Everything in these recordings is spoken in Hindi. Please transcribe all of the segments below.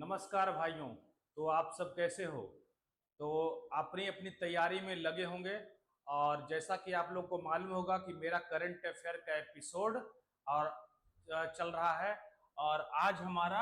नमस्कार भाइयों। तो आप सब कैसे हो? तो अपनी अपनी तैयारी में लगे होंगे। और जैसा कि आप लोग को मालूम होगा कि मेरा करंट अफेयर का एपिसोड और चल रहा है। और आज हमारा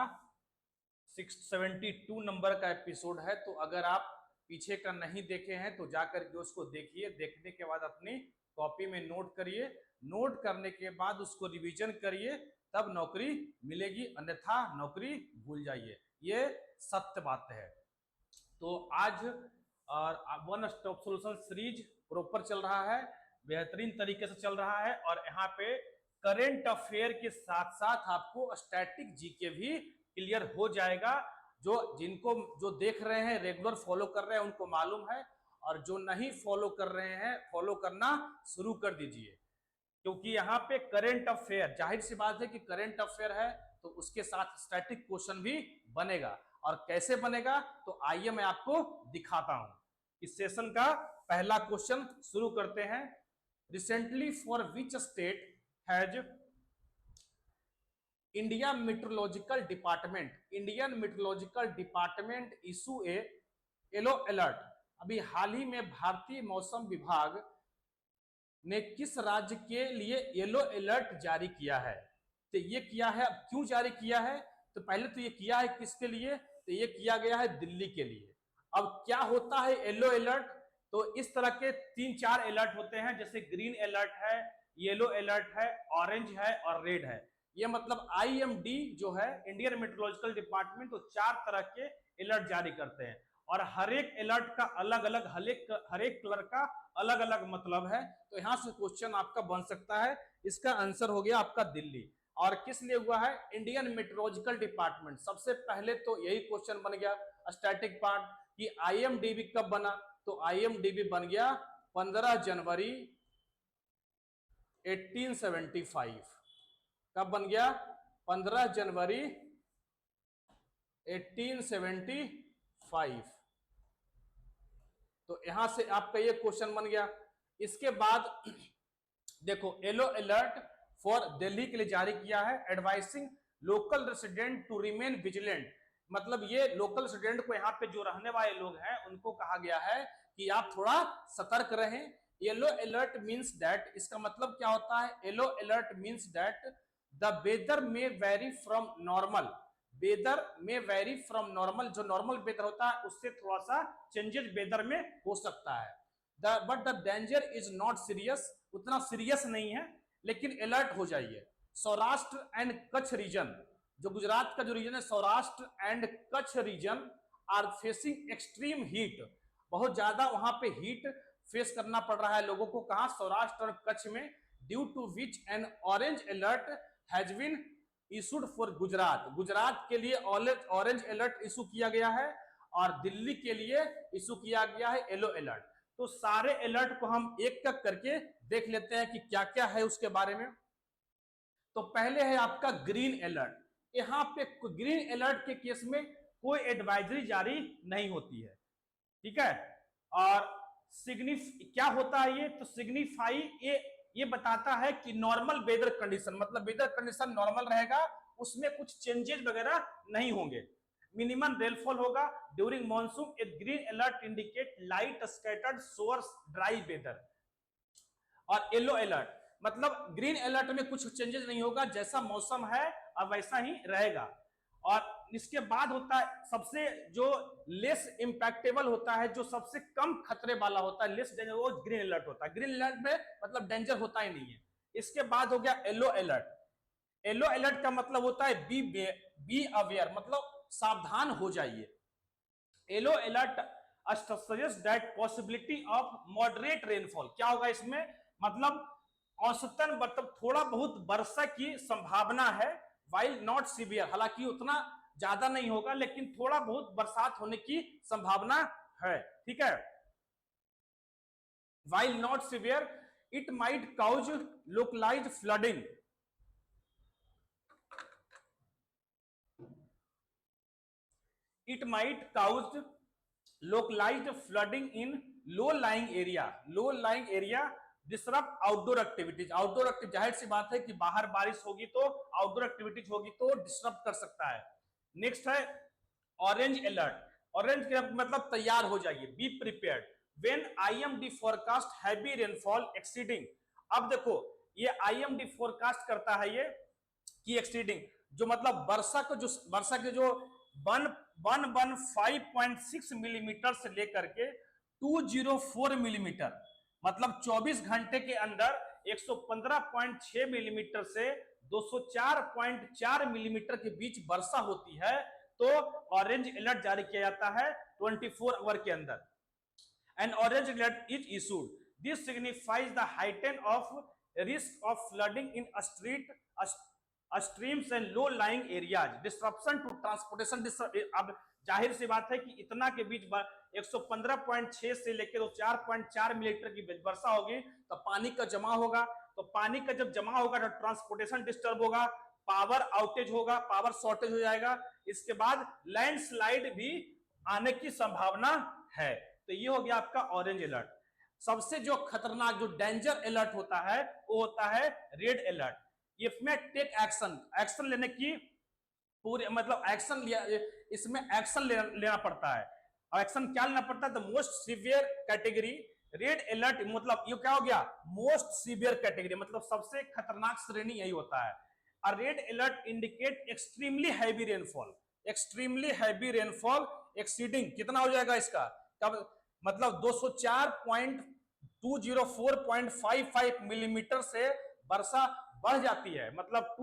672 नंबर का एपिसोड है। तो अगर आप पीछे का नहीं देखे हैं तो जाकर के उसको देखिए। देखने के बाद अपनी कॉपी में नोट करिए। नोट करने के बाद उसको रिवीजन करिए, तब नौकरी मिलेगी, अन्यथा नौकरी भूल जाइए। ये सत्य बात है। तो आज one stop solution series proper चल रहा है, बेहतरीन तरीके से चल रहा है। और यहाँ पे करेंट अफेयर के साथ साथ आपको स्टैटिक जीके भी क्लियर हो जाएगा। जो देख रहे हैं, रेगुलर फॉलो कर रहे हैं, उनको मालूम है। और जो नहीं फॉलो कर रहे हैं, फॉलो करना शुरू कर दीजिए। क्योंकि यहाँ पे करंट अफेयर, जाहिर सी बात है कि करंट अफेयर है तो उसके साथ स्टैटिक क्वेश्चन भी बनेगा। और कैसे बनेगा तो आइए मैं आपको दिखाता हूं। इस सेशन का पहला क्वेश्चन शुरू करते हैं। Recently for which state has Indian meteorological department issue a yellow alert. अभी हाल ही में भारतीय मौसम विभाग ने किस राज्य के लिए येलो अलर्ट जारी किया है? तो ये किया है, अब क्यों जारी किया है? तो पहले तो ये किया है किसके लिए? तो ये किया गया है दिल्ली के लिए। अब क्या होता है येलो अलर्ट? तो इस तरह के 3-4 अलर्ट होते हैं, जैसे ग्रीन अलर्ट है, येलो अलर्ट है, ऑरेंज है और रेड है। ये मतलब आईएमडी जो है, इंडियन मेट्रोलॉजिकल डिपार्टमेंट, तो 4 तरह के अलर्ट जारी करते हैं। और हर एक अलर्ट का अलग अलग, हर एक कलर का अलग अलग मतलब है। तो यहां से क्वेश्चन आपका बन सकता है। इसका आंसर हो गया आपका दिल्ली। और किस लिए हुआ है? Indian meteorological department. सबसे पहले तो यही क्वेश्चन बन गया स्टैटिक पार्ट कि आईएमडीबी कब बना। तो आईएमडीबी बन गया 15 जनवरी 1875। कब बन गया? 15 जनवरी 1875। तो यहां से आपका ये क्वेश्चन बन गया। इसके बाद देखो, येलो अलर्ट फॉर दिल्ली के लिए जारी किया है, advising local resident to remain vigilant. मतलब ये लोकल रेसिडेंट को, यहाँ पे जो रहने वाले लोग हैं, उनको कहा गया है कि आप थोड़ा सतर्क रहें। येलो अलर्ट मींस दैट, इसका मतलब क्या होता है? Yellow alert means that the weather may vary from normal. Weather may vary from normal, जो नॉर्मल वेदर होता है उससे थोड़ा सा चेंजेस वेदर में हो सकता है। But the danger is not serious, उतना सीरियस नहीं है, लेकिन अलर्ट हो जाइए। सौराष्ट्र एंड कच्छ रीजन, जो गुजरात का जो रीजन है, Saurashtra and Kutch region are facing extreme heat. बहुत ज्यादा वहां पे हीट फेस करना पड़ रहा है लोगों को। कहा? सौराष्ट्र और कच्छ में। Due to which an orange alert has been issued for Gujarat. Gujarat के लिए ऑरेंज अलर्ट इशू किया गया है और दिल्ली के लिए इशू किया गया है येलो अलर्ट। तो सारे अलर्ट को हम एक एक करके देख लेते हैं कि क्या क्या है उसके बारे में। तो पहले है आपका ग्रीन अलर्ट। यहां पे ग्रीन अलर्ट के केस में कोई एडवाइजरी जारी नहीं होती है, ठीक है। और क्या होता है ये? तो सिग्निफाई, ये बताता है कि नॉर्मल वेदर कंडीशन, मतलब वेदर कंडीशन नॉर्मल रहेगा, उसमें कुछ चेंजेस वगैरह नहीं होंगे। मिनिमम रेनफॉल होगा during monsoon. A green alert indicate light scattered showers dry weather. और येलो अलर्ट मतलब ग्रीन अलर्ट में कुछ चेंजेस नहीं होगा, जैसा मौसम है अब वैसा ही रहेगा। और इसके बाद होता है सबसे जो लेस इंपैक्टेबल होता है, जो सबसे कम खतरे वाला होता है, लेस डेंजर, वो ग्रीन अलर्ट होता है। ग्रीन अलर्ट में मतलब डेंजर होता ही नहीं है। इसके बाद हो गया येलो अलर्ट। येलो अलर्ट का मतलब होता है बी अवेयर, मतलब सावधान हो जाइए। Yellow alert suggest that possibility of moderate rainfall. क्या होगा इसमें? मतलब औसतन, मतलब थोड़ा बहुत वर्षा की संभावना है। वाइल नॉट सीवियर, हालांकि उतना ज्यादा नहीं होगा, लेकिन थोड़ा बहुत बरसात होने की संभावना है, ठीक है। While not severe it might cause localised flooding. It might cause localized flooding in low-lying area. Low-lying area disrupt outdoor activities. Outdoor activities, जाहिर सी बात है कि बाहर बारिश होगी तो आउटडोर एक्टिविटीज होगी तो डिस्टर्ब कर सकता है। नेक्स्ट है ऑरेंज अलर्ट, ऑरेंज का मतलब तैयार हो जाइए, be prepared when IMD forecast heavy rainfall exceeding. अब देखो ये आईएमडी फोरकास्ट करता है ये कि एक्सीडिंग, जो मतलब वर्षा के जो 115.6 मिलीमीटर से लेकर के 204 मिलीमीटर, मतलब 24 घंटे के अंदर 115.6 मिलीमीटर से 204.4 मिलीमीटर के बीच वर्षा होती है तो ऑरेंज अलर्ट जारी किया जाता है 24 आवर के अंदर। An orange alert is issued. This signifies the heightened of risk of flooding in streams and low-lying areas. Disruption to transportation. अब जाहिर सी बात है कि इतना के बीच 115.6 से लेकर 4.4 मिलीमीटर की वर्षा होगी तो पानी का जमा होगा, तो पानी का जब जमा होगा तो ट्रांसपोर्टेशन डिस्टर्ब होगा, पावर आउटेज होगा, पावर शॉर्टेज हो जाएगा, इसके बाद लैंडस्लाइड भी आने की संभावना है। तो ये हो गया आपका ऑरेंज अलर्ट। सबसे जो खतरनाक जो डेंजर अलर्ट होता है वो होता है रेड अलर्ट। इसमें टेक एक्शन, एक्शन लेने की पूरे मतलब एक्शन लिया, इसमें एक्शन लेना पड़ता है। और एक्शन क्या लेना पड़ता है? The most severe category red alert, मतलब ये क्या हो गया? मोस्ट सीवियर कैटेगरी, मतलब सबसे खतरनाक श्रेणी यही होता है। A red alert indicate extremely heavy rainfall, extremely heavy rainfall exceeding कितना हो जाएगा इसका? कब मतलब 204.55 मिलीमीटर से वर्षा बढ़ जाती है, मतलब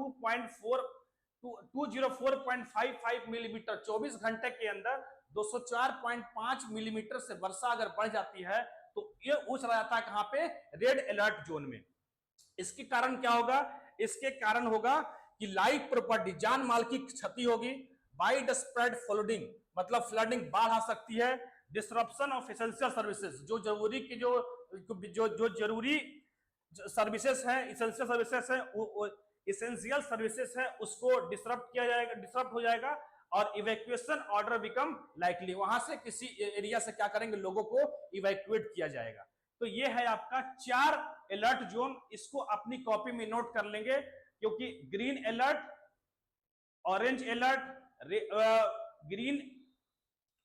204.55 मिलीमीटर 24 घंटे के अंदर 204.5 मिलीमीटर से वर्षा अगर बढ़ जाती है तो ये उछ रहा जाता है कहां पे? रेड अलर्ट जोन में। इसके कारण क्या होगा? इसके कारण होगा कि लाइफ प्रॉपर्टी, जान माल की क्षति होगी, वाइड स्प्रेड फ्लडिंग, मतलब फ्लडिंग बाढ़ आ सकती है, डिसरप्शन ऑफ एसेंशियल सर्विसेज, जो जरूरी की जो जरूरी सर्विसेज है, एसेंशियल सर्विसेज है, एसेंशियल सर्विसेज है उसको डिसरप्ट किया जाएगा, डिसरप्ट हो जाएगा, और इवैक्यूएशन ऑर्डर बिकम लाइकली, वहां से किसी एरिया से क्या करेंगे? लोगों को इवैक्यूएट किया जाएगा। तो ये है आपका 4 अलर्ट जोन, इसको अपनी कॉपी में नोट कर लेंगे, क्योंकि green alert, orange alert, green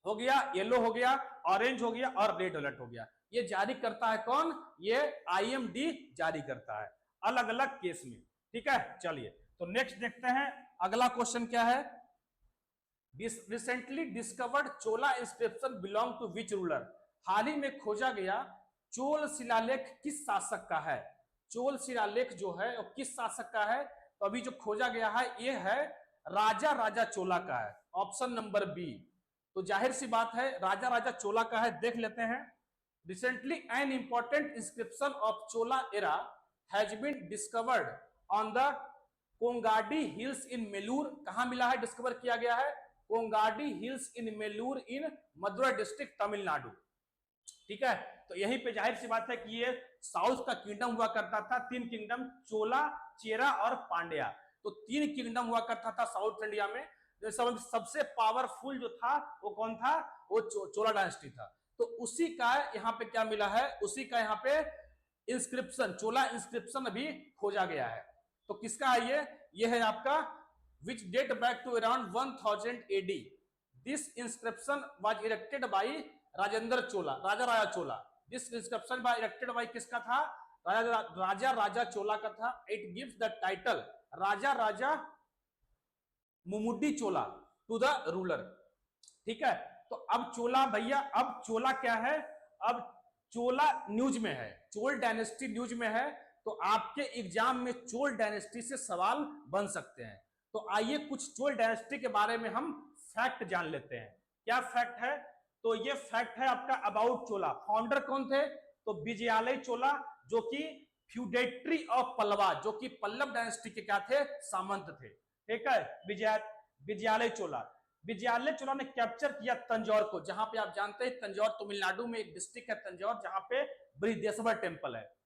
हो गया, येलो हो गया, ऑरेंज हो गया और रेड अलर्ट हो गया। ये जारी करता है कौन? ये आईएमडी जारी करता है अलग अलग केस में। ठीक है, चलिए तो नेक्स्ट देखते हैं अगला क्वेश्चन क्या है। Recently discovered Chola inscription belong to which ruler? हाल ही में खोजा गया चोल शिलालेख किस शासक का है? चोल शिलालेख जो है वो किस शासक का है? तो अभी जो खोजा गया है ये है राजा राजा चोला का है, ऑप्शन नंबर बी। तो जाहिर सी बात है राजा राजा चोला का है, देख लेते हैं। Recently an important inscription of Chola era has been discovered on the Kongadi hills in Melur. कहां मिला है? डिस्कवर किया गया है Kongadi hills in Melur in Madurai district Tamil Nadu. ठीक है, तो यहीं पे जाहिर सी बात है कि ये साउथ का किंगडम हुआ करता था, 3 किंगडम, चोला, चेरा और पांड्या। तो 3 किंगडम हुआ करता था साउथ इंडिया में। सबसे पावरफुल जो था वो कौन था? वो चोला डायनेस्टी था। तो उसी का यहाँ पे क्या मिला है? उसी का यहाँ पे इंस्क्रिप्शन, चोला इंस्क्रिप्शन अभी खोजा गया है। तो किसका है ये है आपका which date back to around 1000 AD. This inscription was erected by Rajendra Chola, Raja Raja Chola. This inscription was erected by किसका था? राजा राजा चोला का था। It gives the title Raja Raja Mummudi Chola to the ruler. ठीक है, तो अब चोला भैया, अब चोला क्या है? अब चोला न्यूज में है, चोल डायनेस्टी न्यूज में है, तो आपके एग्जाम में चोल डायनेस्टी से सवाल बन सकते हैं। तो आइए कुछ चोल डायनेस्टी के बारे में हम फैक्ट जान लेते हैं। क्या फैक्ट है? तो ये फैक्ट है आपका अबाउट चोला। फाउंडर कौन थे? तो विजयालय चोला, जो कि फ्यूडेटरी ऑफ पल्लवा, जो कि पल्लव डायनेस्टी के क्या थे? सामंत थे। ठीक है, विजयालय चोला। विजयालय चोला ने कैप्चर किया तंजौर को, जहां पे आप जानते हैं तंजौर तमिलनाडु में एक डिस्ट्रिक्ट है तंजौर, जहां पे बृहदेश्वर टेम्पल है,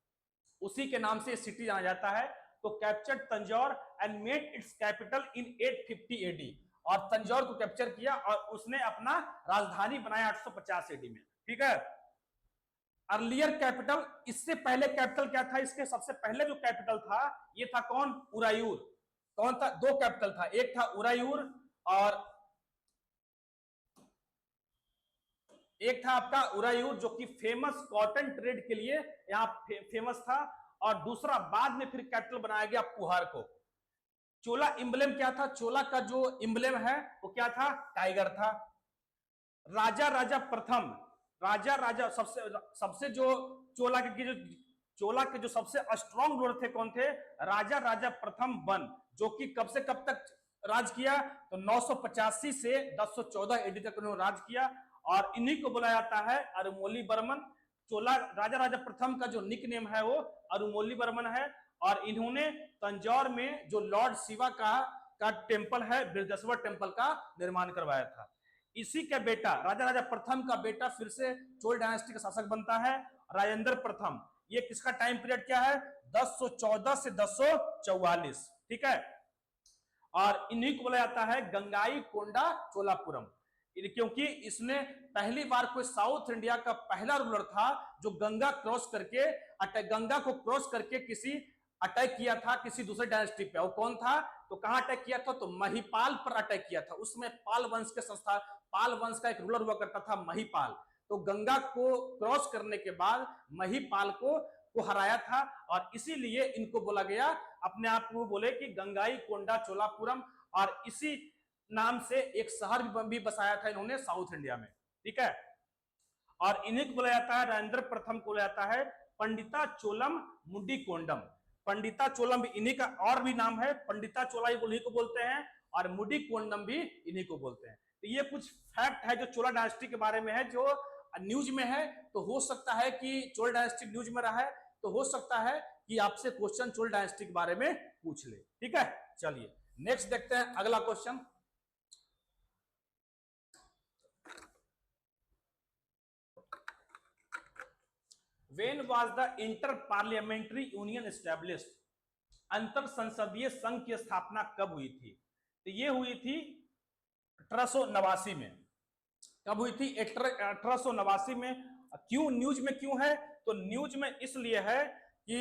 उसी के नाम से सिटी जाना जाता है। तो captured Tanjore and made its capital in 850 AD, और तंजौर को कैप्चर किया और उसने अपना राजधानी बनाया 850 एडी में। ठीक है, अर्लियर कैपिटल, इससे पहले कैपिटल क्या था? इसके सबसे पहले जो कैपिटल था ये था कौन? उरायूर। कौन था? 2 कैपिटल था, एक था उरायूर और एक था आपका उरायूर जो कि फेमस कॉटन ट्रेड के लिए यहाँ फेमस था, और दूसरा बाद में फिर कैपिटल बनाया गया पुहार को। चोला इम्बलेम क्या था? चोला का जो इम्बलेम है वो क्या था? टाइगर था। राजा राजा प्रथम, राजा राजा सबसे सबसे जो चोला के जो सबसे स्ट्रॉन्ग रूलर थे कौन थे? राजा राजा प्रथम वन, जो कि कब से कब तक राज किया? तो 985 से 1014 एडी तक उन्होंने राज किया, और इन्हीं को बोला जाता है अरुमोली वर्मन। चोला राजा राजा प्रथम का जो निक नेम है वो अरुमोली वर्मन है, और इन्होंने तंजौर में जो लॉर्ड शिवा का टेम्पल है, बृहदेश्वर टेम्पल का निर्माण करवाया था। इसी का बेटा राजा राजा प्रथम का बेटा फिर से चोल डायनेस्टी का शासक बनता है, राजेंद्र प्रथम। ये किसका टाइम पीरियड क्या है? 1014 से 1044, ठीक है। और इन्हीं को बोला जाता है गंगाई कोंडा चोलापुरम, क्योंकि इसने पहली बार कोई साउथ इंडिया का पहला रूलर था जो गंगा को क्रॉस करके किसी अटैक किया था किसी दूसरे डायनेस्टी पे। और कौन था? तो कहां अटैक किया था? तो महिपाल पर अटैक किया था। उसमें पाल वंश का एक रूलर हुआ करता था महिपाल। तो गंगा को क्रॉस करने के बाद महिपाल को हराया था, और इसीलिए इनको बोला गया, अपने आप को बोले कि गंगाई कोंडा चोलापुरम, और इसी नाम से एक शहर भी बसाया था इन्होंने साउथ इंडिया में, ठीक है। और इन्हीं को बोला जाता है, राजेंद्र प्रथम को बोला जाता है पंडिता चोलम मुंडी कोंडम। पंडिता चोलम भी इन्हीं का और भी नाम है, पंडिता चोला इन्हीं को बोलते हैं, और मुडी कोंडम भी इन्हीं को बोलते हैं। तो ये कुछ फैक्ट है जो चोला डायनेस्टी के बारे में है, जो न्यूज में है। तो हो सकता है कि चोल डायनेस्टी न्यूज में रहा है, तो हो सकता है कि आपसे क्वेश्चन चोल डायनेस्टी के बारे में पूछ ले, ठीक है। चलिए नेक्स्ट देखते हैं अगला question. When was the Inter-Parliamentary Union established? अंतर संसदीय संघ की स्थापना कब हुई थी? तो ये हुई थी 1889 में। कब हुई थी? 1889 में। क्यों न्यूज में क्यों है? तो न्यूज में इसलिए है कि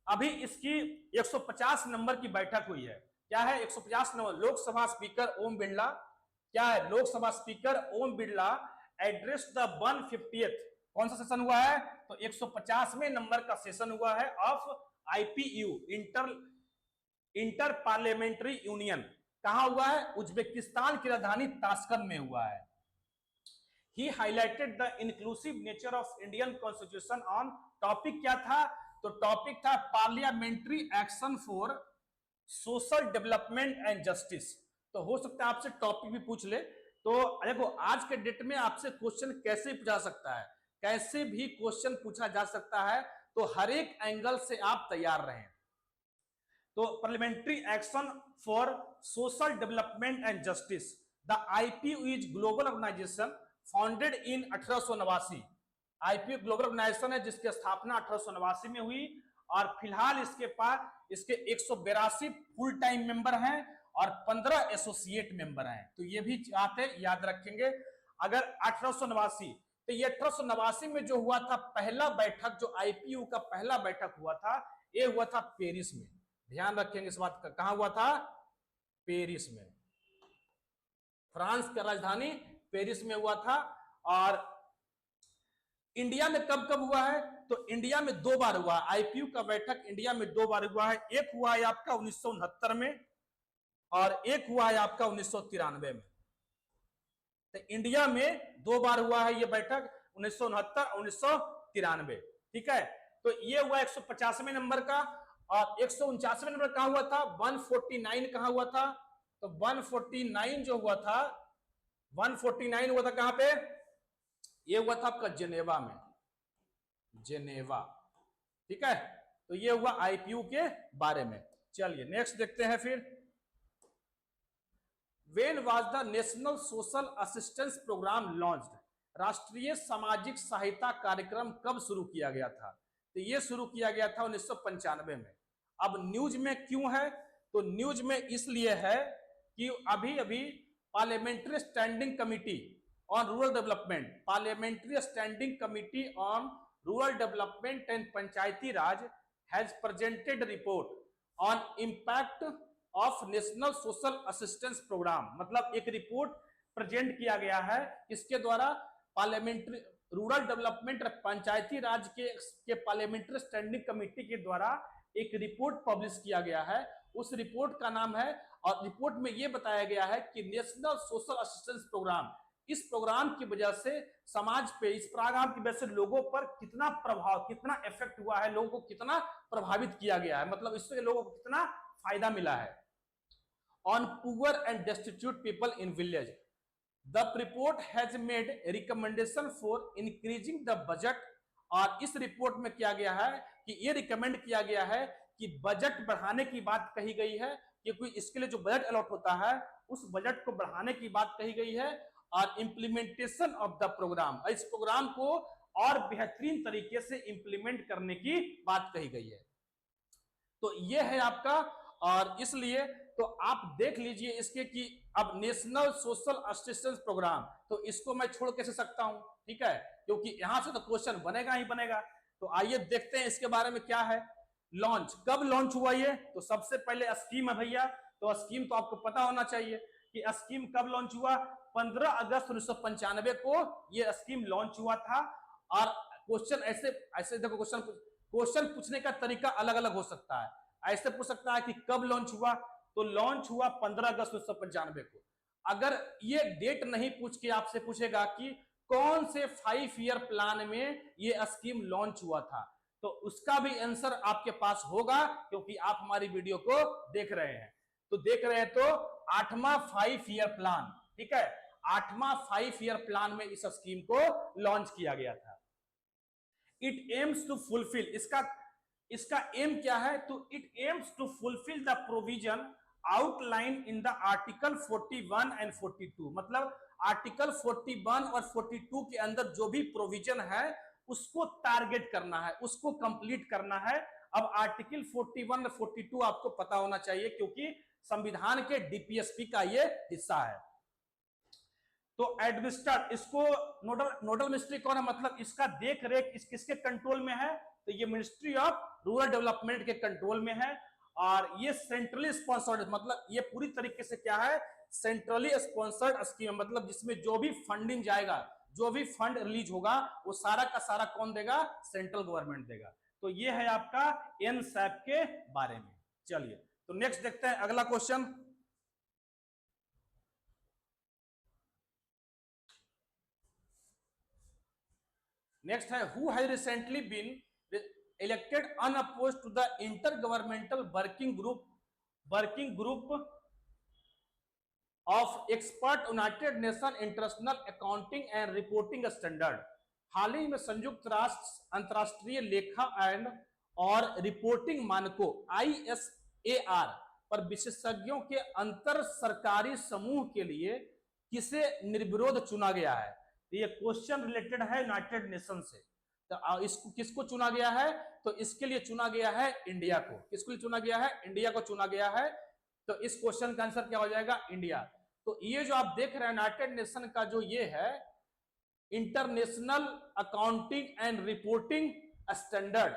अभी इसकी 150 नंबर की बैठक हुई है। क्या है 150 नंबर? लोकसभा स्पीकर ओम बिरला, क्या है? Lok Sabha speaker Om Birla address the 150th, कौन सा सेशन हुआ है? तो 150वें नंबर का सेशन हुआ है of IPU, inter parliamentary union. कहां हुआ है? उज्बेकिस्तान की राजधानी ताशकंद में हुआ है। He highlighted the inclusive nature of Indian Constitution on topic क्या था? तो टॉपिक था parliamentary action for social development and justice. तो हो सकता है आपसे टॉपिक भी पूछ ले। तो देखो आज के डेट में आपसे क्वेश्चन कैसे पूछा सकता है, कैसे भी क्वेश्चन पूछा जा सकता है, तो हर एक एंगल से आप तैयार रहें। तो parliamentary action for social development and justice, the IPU is global organisation founded in 1889। IPU global organisation है जिसकी स्थापना 1889 में हुई, और फिलहाल इसके पास इसके 182 फुल टाइम मेंबर हैं और 15 एसोसिएट मेंबर हैं। तो ये भी आते याद रखेंगे। अगर 1889, तो ये 1889 में जो हुआ था पहला बैठक, जो आईपीयू का पहला बैठक हुआ था, ये हुआ था पेरिस में। ध्यान रखेंगे इस बात का। कहां हुआ था? पेरिस में। फ्रांस का राजधानी पेरिस में हुआ था। और इंडिया में कब कब हुआ है? तो इंडिया में 2 बार हुआ। आईपीयू का बैठक इंडिया में 2 बार हुआ है। एक हुआ है आपका 1969 में, और एक हुआ है आपका 1993 में। तो इंडिया में 2 बार हुआ है ये बैठक, 1969 1993, ठीक है। तो ये हुआ 150वें नंबर का। और 149वें नंबर कहां हुआ था? 149 कहां हुआ था? तो 149 जो हुआ था, 149 हुआ था कहां पे? ये हुआ था आपका जेनेवा में, जेनेवा, ठीक है। तो ये हुआ आईपीयू के बारे में। चलिए नेक्स्ट देखते हैं फिर। When was the national social assistance programme launched? राष्ट्रीय सामाजिक सहायता कार्यक्रम कब शुरू किया गया था? तो ये शुरू किया गया था 1995 में। अब न्यूज में क्यों है? तो न्यूज में इसलिए है कि अभी अभी parliamentary standing committee on rural development, parliamentary standing committee on rural development and Panchayati Raj has presented report on impact of national social assistance programme. मतलब एक रिपोर्ट प्रेजेंट किया गया है, इसके द्वारा parliamentary rural development Panchayati Raj के पार्लियामेंट्री स्टैंडिंग कमेटी के द्वारा एक रिपोर्ट पब्लिश किया गया है। उस रिपोर्ट का नाम है, और रिपोर्ट में यह बताया गया है कि नेशनल सोशल असिस्टेंस प्रोग्राम, इस प्रोग्राम की वजह से समाज पे, इस प्रोग्राम की वजह से लोगों पर कितना प्रभाव, कितना इफेक्ट हुआ है, लोगों को कितना प्रभावित किया गया है, मतलब इससे लोगों को कितना फायदा मिला है। On poor and destitute people in village, the report has made recommendation for increasing the budget. और इस रिपोर्ट में किया गया है कि ये रिकमेंड किया गया है कि बजट बढ़ाने की बात कही गई है, क्योंकि इसके लिए जो बजट अलॉट होता है उस बजट को बढ़ाने की बात कही गई है। और इम्प्लीमेंटेशन ऑफ द प्रोग्राम, इस प्रोग्राम को और बेहतरीन तरीके से इंप्लीमेंट करने की बात कही गई है। तो ये है आपका, और इसलिए तो आप देख लीजिए इसके कि अब नेशनल सोशल असिस्टेंस प्रोग्राम, तो इसको मैं छोड़ कैसे सकता हूं, ठीक है, क्योंकि यहां से तो क्वेश्चन बनेगा ही बनेगा। तो आइए देखते हैं इसके बारे में क्या है। लॉन्च कब लॉन्च हुआ ये, तो सबसे पहले स्कीम है भैया, तो स्कीम तो आपको पता होना चाहिए कि स्कीम कब लॉन्च हुआ, 15 अगस्त 1995 को ये स्कीम लॉन्च हुआ था। और क्वेश्चन ऐसे ऐसे देखो, क्वेश्चन पूछने का तरीका अलग अलग हो सकता है। ऐसे पूछ सकता है कि कब लॉन्च हुआ, तो लॉन्च हुआ 15 अगस्त 1995 को। अगर ये डेट नहीं पूछ के आपसे पूछेगा कि कौन से 5 ईयर प्लान में ये स्कीम लॉन्च हुआ था, तो उसका भी आंसर आपके पास होगा, क्योंकि आप हमारी वीडियो को देख रहे हैं। तो देख रहे हैं तो 8वां 5 ईयर प्लान, ठीक है, 8वां 5 ईयर प्लान में इस स्कीम को लॉन्च किया गया था। इट एम्स टू फुलफिल, इसका एम क्या है, तो it aims to fulfil the provision outline in the article 41 and 42, मतलब आर्टिकल 41 और 42 के अंदर जो भी प्रोविजन है उसको टारगेट करना है, उसको कंप्लीट करना है। अब आर्टिकल 41 और 42 आपको पता होना चाहिए, क्योंकि संविधान के डीपीएसपी का ये हिस्सा है। तो एडमिनिस्टर, इसको नोडल मिनिस्ट्री कौन है, मतलब इसका देख रेख किसके कंट्रोल में है, तो ये मिनिस्ट्री ऑफ रूरल डेवलपमेंट के कंट्रोल में है। और ये सेंट्रली स्पॉन्सर्ड, मतलब ये पूरी तरीके से क्या है, सेंट्रली स्पॉन्सर्ड स्कीम, मतलब जिसमें जो भी फंडिंग जाएगा, जो भी फंड रिलीज होगा वो सारा का सारा कौन देगा, सेंट्रल गवर्नमेंट देगा। तो ये है आपका एनसैप के बारे में। चलिए तो नेक्स्ट देखते हैं अगला क्वेश्चन। नेक्स्ट है, who has recently been elected unopposed to the intergovernmental working group of expert United Nations International Accounting and Reporting Standard। हाल ही में संयुक्त राष्ट्र अंतरराष्ट्रीय लेखा एंड और रिपोर्टिंग मानकों ISAR पर विशेषज्ञों के अंतर सरकारी समूह के लिए किसे निर्विरोध चुना गया है। तो ये क्वेश्चन रिलेटेड है यूनाइटेड नेशन से। तो इसको किसको चुना गया है, तो इसके लिए चुना गया है इंडिया को। किसके लिए चुना गया है, इंडिया को चुना गया है। तो इस क्वेश्चन का आंसर क्या हो जाएगा, इंडिया। तो ये जो आप देख रहे हैं यूनाइटेड नेशन का जो ये है international accounting and reporting standard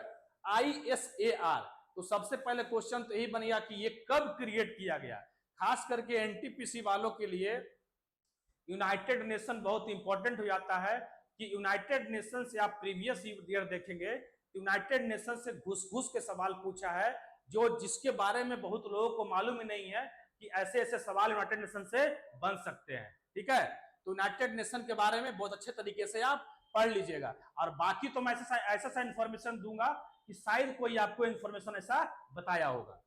ISAR, तो सबसे पहले क्वेश्चन तो यही बन गया कि ये कब क्रिएट किया गया। खास करके एनटीपीसी वालों के लिए यूनाइटेड नेशन बहुत इंपॉर्टेंट हो जाता है कि यूनाइटेड नेशन से आप प्रीवियस ईयर देखेंगे, यूनाइटेड नेशन से घुस के सवाल पूछा है, जो जिसके बारे में बहुत लोगों को मालूम ही नहीं है कि ऐसे ऐसे सवाल यूनाइटेड नेशन से बन सकते हैं। ठीक है, तो यूनाइटेड नेशन के बारे में बहुत अच्छे तरीके से आप पढ़ लीजिएगा। और बाकी तो मैं ऐसा इंफॉर्मेशन दूंगा कि शायद कोई आपको इंफॉर्मेशन ऐसा बताया होगा।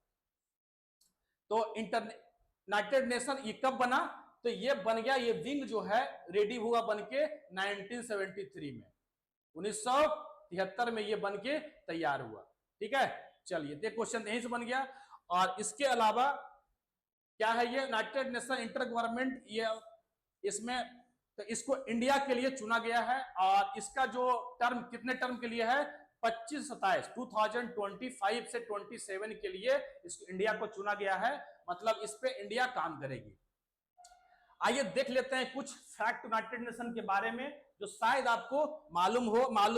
तो यूनाइटेड नेशन ये कब बना, तो ये बन गया, ये विंग जो है रेडी हुआ बन के 1973 में, 1973 में ये बन के तैयार हुआ। ठीक है, चलिए ये क्वेश्चन यहीं से बन गया। और इसके अलावा क्या है, ये यूनाइटेड नेशन इंटर गवर्नमेंट, ये इसमें तो इसको इंडिया के लिए चुना गया है। और इसका जो टर्म कितने टर्म के लिए है, 25-27 2025 से 27 के लिए इसको इंडिया को चुना गया है, मतलब इस पे इंडिया काम करेगी। आइए देख लेते हैं कुछ फैक्ट यूनाइटेड नेशन के बारे में जो शायद आपको मालूम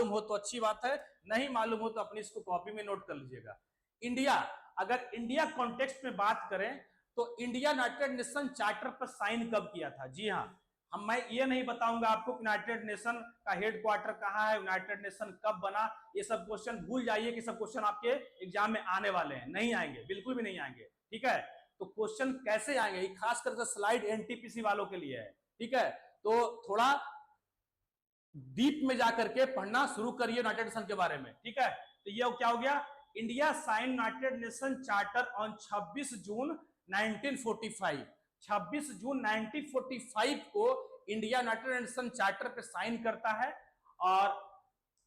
हो तो अच्छी बात है, नहीं मालूम हो तो अपनी इसको कॉपी में नोट कर लीजिएगा। इंडिया, अगर इंडिया कॉन्टेक्स्ट में बात करें तो इंडिया यूनाइटेड नेशन चार्टर पर साइन कब किया था, जी हाँ, मैं ये नहीं बताऊंगा आपको यूनाइटेड नेशन का हेडक्वार्टर कहाँ है, यूनाइटेड नेशन कब बना, ये सब क्वेश्चन भूल जाइए कि सब क्वेश्चन आपके एग्जाम में आने वाले हैं, नहीं आएंगे, बिल्कुल भी नहीं आएंगे, ठीक है। तो क्वेश्चन कैसे आएंगे, खास करके स्लाइड एनटीपीसी वालों के लिए है, ठीक है। तो थोड़ा डीप में जाकर के पढ़ना शुरू करिए यूनाइटेड नेशन के बारे में, ठीक है। तो ये क्या हो गया, India sign United Nation charter on 26 जून 1945। 26 जून 1945 को इंडिया यूनाइटेड नेशन चार्टर पे साइन करता है, और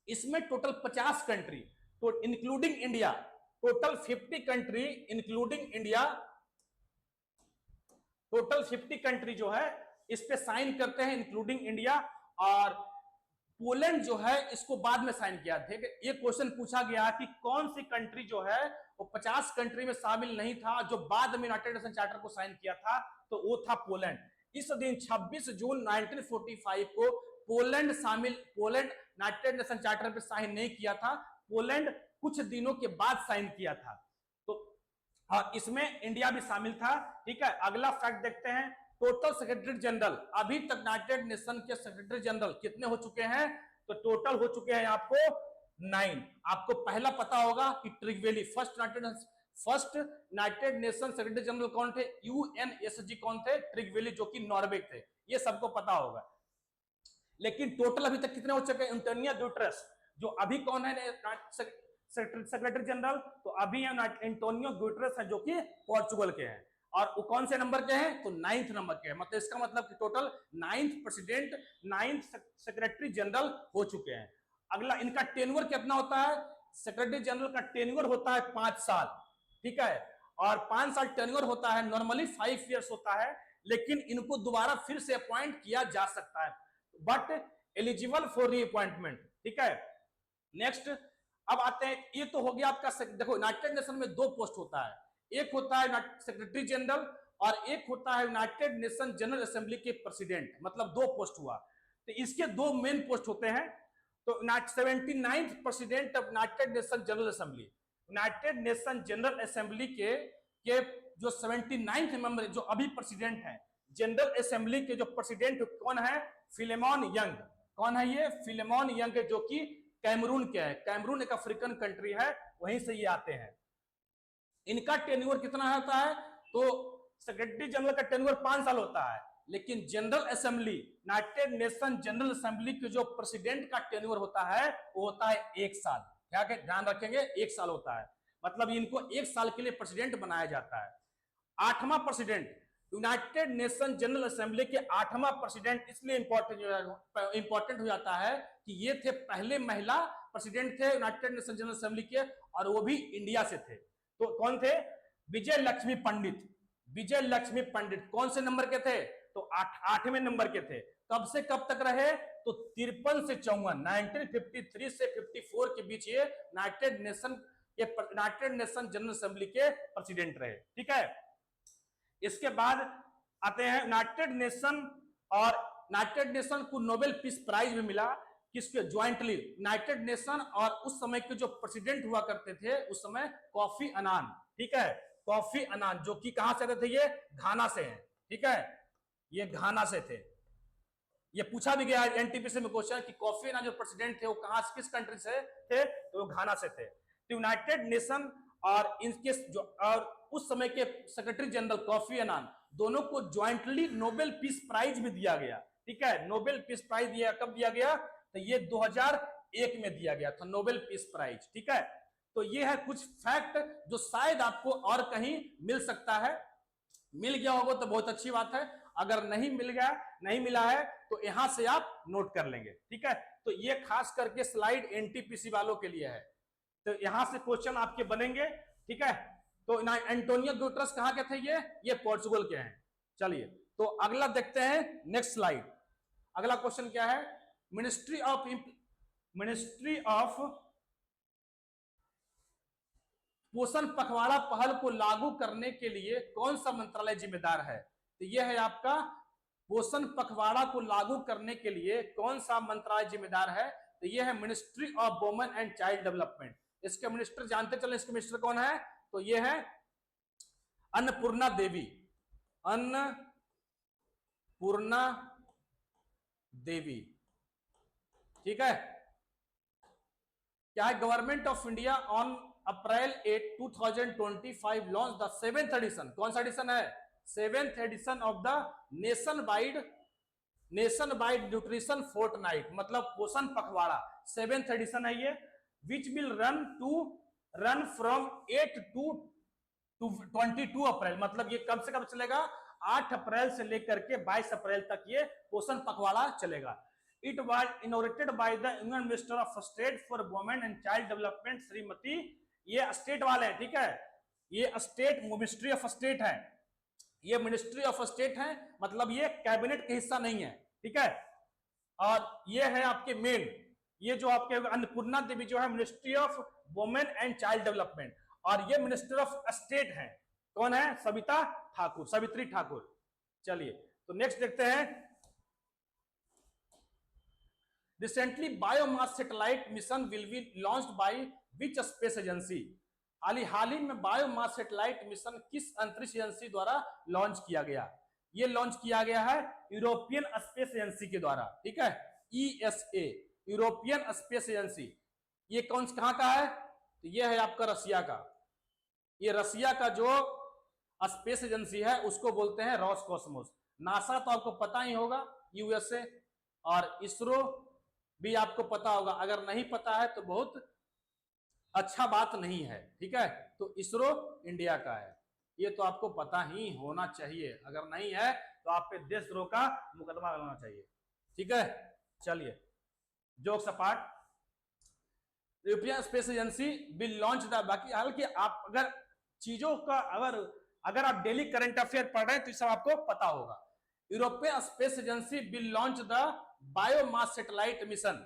इसमें टोटल 50 कंट्री, तो including India, total 50 country including India, total 50 country जो है इस पे साइन करते हैं इंक्लूडिंग इंडिया। और पोलैंड जो है इसको बाद में साइन किया था। ये क्वेश्चन पूछा गया कि कौन सी कंट्री जो है वो 50 कंट्री में शामिल नहीं था, जो बाद में यूनाइटेड नेशन चार्टर को साइन किया था, तो वो था पोलैंड। इस दिन 26 जून 1945 को पोलैंड यूनाइटेड नेशन चार्टर पे साइन नहीं किया था, पोलैंड कुछ दिनों के बाद साइन किया था। तो इसमें इंडिया भी शामिल था, ठीक है। अगला फैक्ट देखते हैं, टोटल सेक्रेटरी जनरल, अभी तक यूनाइटेड नेशन के सेक्रेटरी जनरल कितने हो चुके हैं, तो टोटल हो चुके हैं आपको 9। आपको पहला पता होगा कि Trygve Lie, first United Nation secretary general कौन थे, यूएनएसजी कौन थे, ट्रिगवेली, जो कि नॉर्वे थे, ये सबको पता होगा। लेकिन टोटल अभी तक कितने हो चुके हैं, एंटोनियो गुटेरेस, जो अभी कौन है सेक्रेटरी जनरल, तो अभी एंटोनियो गुटेरेस है, जो कि पोर्चुगल के हैं, और वो कौन से नंबर के हैं, तो 9th नंबर के हैं। मतलब इसका मतलब कि total 9th president, 9th secretary general हो चुके हैं। अगला, इनका टेन्योर कितना होता है, सेक्रेटरी जनरल का टेन्योर होता है 5 साल, ठीक है। और 5 साल टेन्योर होता है, नॉर्मली 5 इयर्स होता है, लेकिन इनको दोबारा फिर से अपॉइंट किया जा सकता है, बट एलिजिबल फॉर रीअपॉइंटमेंट, ठीक है। नेक्स्ट, अब आते हैं, ये तो हो गया आपका, देखो यूनाइटेड नेशन में 2 पोस्ट होता है, एक होता है सेक्रेटरी जनरल और एक होता है यूनाइटेड नेशन जनरल असेंबली के प्रेसिडेंट, मतलब 2 पोस्ट हुआ। तो इसके 2 मेन पोस्ट होते हैं। तो 79th president of United Nation general assembly, United Nation general assembly के जो 79th मेंबर, जो अभी प्रेसिडेंट है जनरल असेंबली के, जो प्रेसिडेंट कौन है, फिलेमोन यंग। कौन है ये, फिलेमोन यंग, जो कि कैमरून के है, कैमरून एक अफ्रीकन कंट्री है, वहीं से ये आते हैं। इनका टेन्योर कितना होता है, तो सेक्रेटरी जनरल का टेन्योर 5 साल होता है, लेकिन general assembly, United Nation general assembly के जो प्रेसिडेंट का टेन्योर होता है वो होता है 1 साल। क्या ध्यान रखेंगे, 1 साल होता है, मतलब इनको 1 साल के लिए प्रेसिडेंट बनाया जाता है। 8वां president, United Nation general assembly के 8वां प्रेसिडेंट इसलिए इंपॉर्टेंट हो जाता है कि ये थे पहले महिला प्रेसिडेंट थे यूनाइटेड नेशन जनरल असेंबली के, और वो भी इंडिया से थे। तो कौन थे, विजय लक्ष्मी पंडित। विजय लक्ष्मी पंडित कौन से नंबर के थे, तो 8वें नंबर के थे। कब से कब तक रहे, तो 53 से 54, 1953 से 54 के बीच ये यूनाइटेड नेशन जनरल असेंबली के प्रेसिडेंट रहे, ठीक है। इसके बाद आते हैं यूनाइटेड नेशन, और यूनाइटेड नेशन को नोबेल पीस प्राइज भी मिला, किसके, ज्वाइंटली यूनाइटेड नेशन और उस समय के जो प्रेसिडेंट हुआ करते थे उस समय, कॉफी अनान, ठीक है, कॉफी अनान, जो कि कहां से थे, ये घाना से हैं, ठीक है, ये घाना से थे। ये पूछा भी गया एनटीपीसी में क्वेश्चन कि कॉफी अनान जो प्रेसिडेंट थे वो कहां, किस कंट्री से थे, तो वो घाना से थे। तो यूनाइटेड नेशन और इनके जो, और उस समय के सेक्रेटरी जनरल कॉफी अनान, दोनों को ज्वाइंटली नोबेल पीस प्राइज भी दिया गया, ठीक है। नोबेल पीस प्राइज दिया, कब दिया गया, तो ये 2001 में दिया गया था नोबेल पीस प्राइज, ठीक है। तो ये है कुछ फैक्ट जो शायद आपको और कहीं मिल सकता है, मिल गया होगा तो बहुत अच्छी बात है, अगर नहीं मिला है तो यहां से आप नोट कर लेंगे, ठीक है। तो ये खास करके स्लाइड एनटीपीसी वालों के लिए है, तो यहां से क्वेश्चन आपके बनेंगे, ठीक है। तो एंटोनियो गुटेरेस कहां के थे, ये पोर्चुगल के हैं। चलिए, तो अगला देखते हैं, नेक्स्ट स्लाइड। अगला क्वेश्चन क्या है, मिनिस्ट्री ऑफ पोषण पखवाड़ा पहल को लागू करने के लिए कौन सा मंत्रालय जिम्मेदार है, तो यह है आपका पोषण पखवाड़ा को लागू करने के लिए कौन सा मंत्रालय जिम्मेदार है, तो यह है ministry of women and child development. इसके मिनिस्टर जानते चले, इसके मिनिस्टर कौन है, तो यह है अन्नपूर्णा देवी, अन्नपूर्णा देवी। ठीक है, क्या है, government of India on April 8 2025 launch the 7th edition, कौन सा एडिशन है, 7th edition of the nation wide nutrition fortnight, मतलब पोषण पखवाड़ा 7th एडिशन है ये, which will run from 8 to 22 April, मतलब ये कब से कब चलेगा, 8 अप्रैल से लेकर के 22 अप्रैल तक ये पोषण पखवाड़ा चलेगा। It was inaugurated by the union minister of state for women and child development Shrimati, ये स्टेट वाले हैं, ठीक है, ये स्टेट मिनिस्ट्री ऑफ स्टेट है, ये मिनिस्ट्री ऑफ स्टेट है, मतलब ये कैबिनेट का हिस्सा नहीं है, ठीक है। और ये है आपके मेन, ये जो आपके अन्नपूर्णा देवी जो है ministry of women and child development, और ये मिनिस्टर ऑफ स्टेट है, कौन है, सविता ठाकुर, सावित्री ठाकुर। चलिए तो नेक्स्ट देखते हैं, recently biomass satellite mission will be launched by which space agency, हाल ही में बायोमास सैटेलाइट मिशन किस अंतरिक्ष एजेंसी द्वारा लॉन्च किया गया, ये लॉन्च किया गया है यूरोपियन स्पेस एजेंसी के द्वारा, ठीक है, ESA, यूरोपियन स्पेस एजेंसी। ये कौन कहां का है, तो ये है आपका रसिया का, ये रसिया का जो स्पेस एजेंसी है उसको बोलते हैं रॉसकॉस्मोस। नासा तो आपको पता ही होगा, USA, और इसरो भी आपको पता होगा, अगर नहीं पता है तो बहुत अच्छा बात नहीं है, ठीक है, तो इसरो इंडिया का है, ये तो आपको पता ही होना चाहिए, अगर नहीं है तो आप पे देशद्रोह का मुकदमा लगाना चाहिए, ठीक है। चलिए jokes apart, European space agency will launch the, बाकी हालांकि आप अगर चीजों का अगर आप डेली करंट अफेयर पढ़ रहे हैं तो सब आपको पता होगा। European space agency will launch the biomass satellite mission,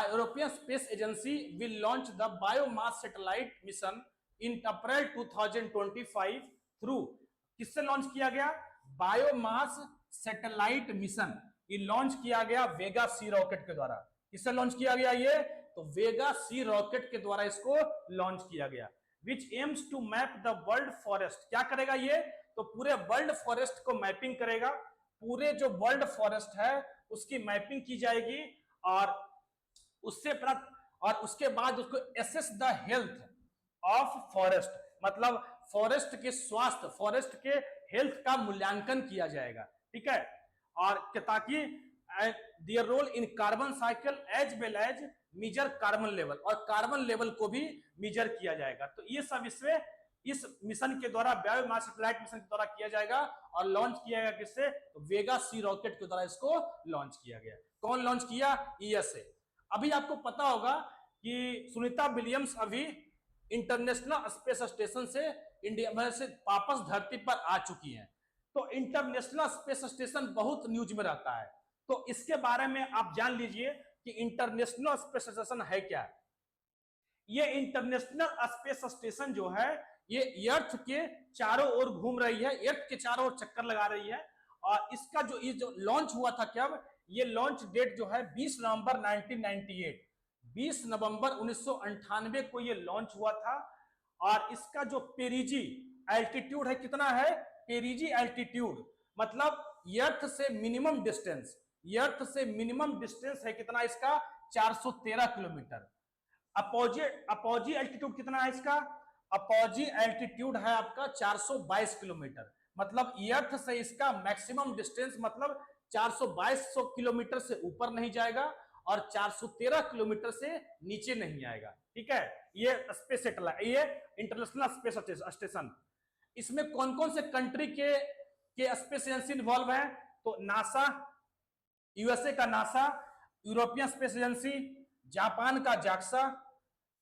European space agency will launch the biomass satellite mission in April 2025 through, किससे लॉन्च किया गया, बायोमास सैटेलाइट मिशन, ये लॉन्च किया गया वेगा सी रॉकेट के द्वारा, किससे लॉन्च किया गया ये, तो वेगा सी रॉकेट के द्वारा इसको लॉन्च किया गया, which aims to map the world forest, क्या करेगा ये, तो पूरे वर्ल्ड फॉरेस्ट को मैपिंग करेगा, पूरे जो वर्ल्ड फॉरेस्ट है उसकी मैपिंग की जाएगी, और उससे और उसके बाद उसको assess the health of forest, मतलब फॉरेस्ट के स्वास्थ्य, फॉरेस्ट के हेल्थ का मूल्यांकन किया जाएगा, ठीक है, और ताकि their role in carbon cycle as well as measure carbon level, और कार्बन लेवल को भी मेजर किया जाएगा। तो ये सब इसमें इस मिशन के द्वारा, बायोमास सैटेलाइट मिशन के द्वारा किया जाएगा, और लॉन्च किया गया किससे, तो वेगा सी रॉकेट के द्वारा इसको लॉन्च किया गया। कौन लॉन्च किया, ESA। अभी आपको पता होगा कि सुनीता विलियम्स अभी इंटरनेशनल स्पेस स्टेशन से इंडिया से वापस धरती पर आ चुकी हैं, तो इंटरनेशनल स्पेस स्टेशन बहुत न्यूज में रहता है, तो इसके बारे में आप जान लीजिए कि इंटरनेशनल स्पेस स्टेशन है क्या। ये इंटरनेशनल स्पेस स्टेशन जो है ये अर्थ के चारों ओर घूम रही है, अर्थ के चारों ओर चक्कर लगा रही है, और इसका जो लॉन्च हुआ था कब, ये लॉन्च डेट जो है 20 नवंबर 1998, 20 नवंबर 1998 को ये लॉन्च हुआ था, और इसका जो पेरिजी एल्टीट्यूड है कितना है, पेरिजी एल्टीट्यूड मतलब अर्थ से मिनिमम डिस्टेंस, अर्थ से मिनिमम डिस्टेंस है कितना इसका, 413 किलोमीटर। अपोजी एल्टीट्यूड कितना है इसका, अपोजी एल्टीट्यूड है आपका 422 किलोमीटर, मतलब अर्थ से इसका मैक्सिमम डिस्टेंस मतलब 422 किलोमीटर से ऊपर नहीं जाएगा और 413 किलोमीटर से नीचे नहीं आएगा, ठीक है। ये स्पेस सैटेलाइट, ये इंटरनेशनल स्पेस स्टेशन, इसमें कौन कौन से कंट्री के स्पेस एजेंसी इन्वॉल्व है, तो नासा, USA का NASA, European space agency, Japan का जाक्सा,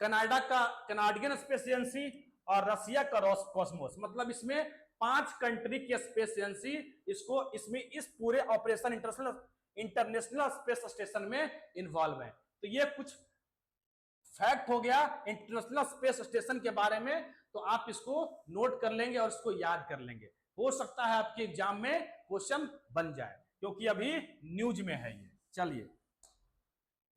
कनाडा का कनाडियन स्पेस एजेंसी, और रसिया का रॉसकॉस्मोस, मतलब इसमें 5 कंट्री की स्पेस एजेंसी इसमें इस पूरे ऑपरेशन इंटरनेशनल स्पेस स्टेशन में इन्वॉल्व है। तो ये कुछ फैक्ट हो गया इंटरनेशनल स्पेस स्टेशन के बारे में, तो आप इसको नोट कर लेंगे और इसको याद कर लेंगे, हो सकता है आपके एग्जाम में क्वेश्चन बन जाए, क्योंकि अभी न्यूज में है ये। चलिए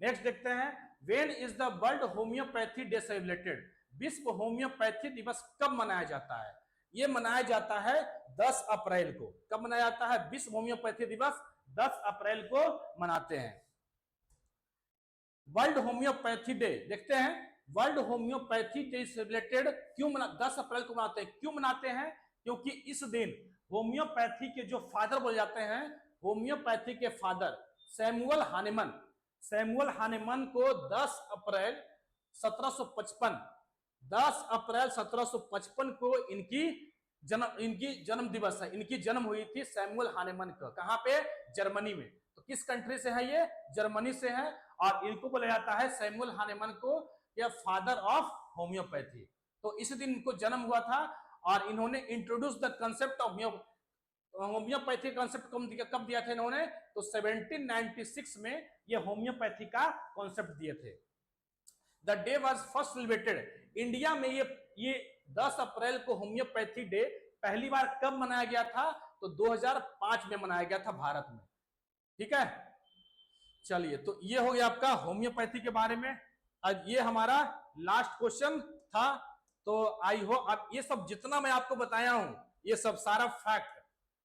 नेक्स्ट देखते हैं, when is the world homeopathy day celebrated, विश्व होम्योपैथी दिवस कब मनाया जाता है, ये मनाया जाता है 10 अप्रैल को। कब मनाया जाता है? विश्व होम्योपैथी दिवस 10 अप्रैल को मनाते हैं। वर्ल्ड होम्योपैथी डे देखते हैं, वर्ल्ड होम्योपैथी डे से रिलेटेड क्यों 10 अप्रैल को मनाते हैं? क्यों मनाते हैं? क्योंकि इस दिन होम्योपैथी के जो फादर बोले जाते हैं, होम्योपैथी के फादर सैमुअल हानेमन, सैमुअल हानेमन को 10 अप्रैल 1755, 10 अप्रैल 1755 को इनकी जन्म दिवस है। इनकी जन्म हुई थी सैमुअल हानेमन का। कहां पे? जर्मनी में। तो किस कंट्री से है ये? जर्मनी से है। और इनको बोला जाता है सैमुअल हानेमन को या फादर ऑफ होम्योपैथी। तो इस दिन इनको जन्म हुआ था और इन्होंने introduce the concept of homeopathy concept कब दिया था इन्होंने? तो 1796 में ये होम्योपैथी का कॉन्सेप्ट दिए थे। The day was first celebrated India में। ये 10 अप्रैल को होम्योपैथी डे पहली बार कब मनाया गया था? तो 2005 में मनाया गया था भारत में। ठीक है, चलिए, तो ये हो गया आपका होम्योपैथी के बारे में। आज ये हमारा लास्ट क्वेश्चन था। तो आई होप आप ये सब जितना मैं आपको बताया हूं, ये सब सारा फैक्ट,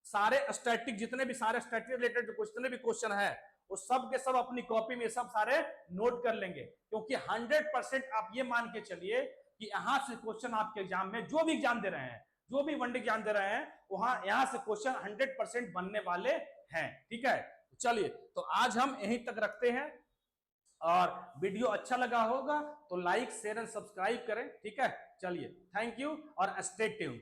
सारे स्टैटिक जितने भी सारे स्टैटिक रिलेटेड जितने भी क्वेश्चन है, वो सब के सब अपनी कॉपी में सब सारे नोट कर लेंगे। क्योंकि 100% आप ये मान के चलिए कि यहां से क्वेश्चन आपके एग्जाम में, जो भी एग्जाम दे रहे हैं, जो भी वनडे एग्जाम दे रहे हैं, वहां यहां से क्वेश्चन 100% बनने वाले हैं। ठीक है, चलिए, तो आज हम यहीं तक रखते हैं। और वीडियो अच्छा लगा होगा तो लाइक शेयर एंड सब्सक्राइब करें। ठीक है, चलिए, थैंक यू और स्टे ट्यून्ड।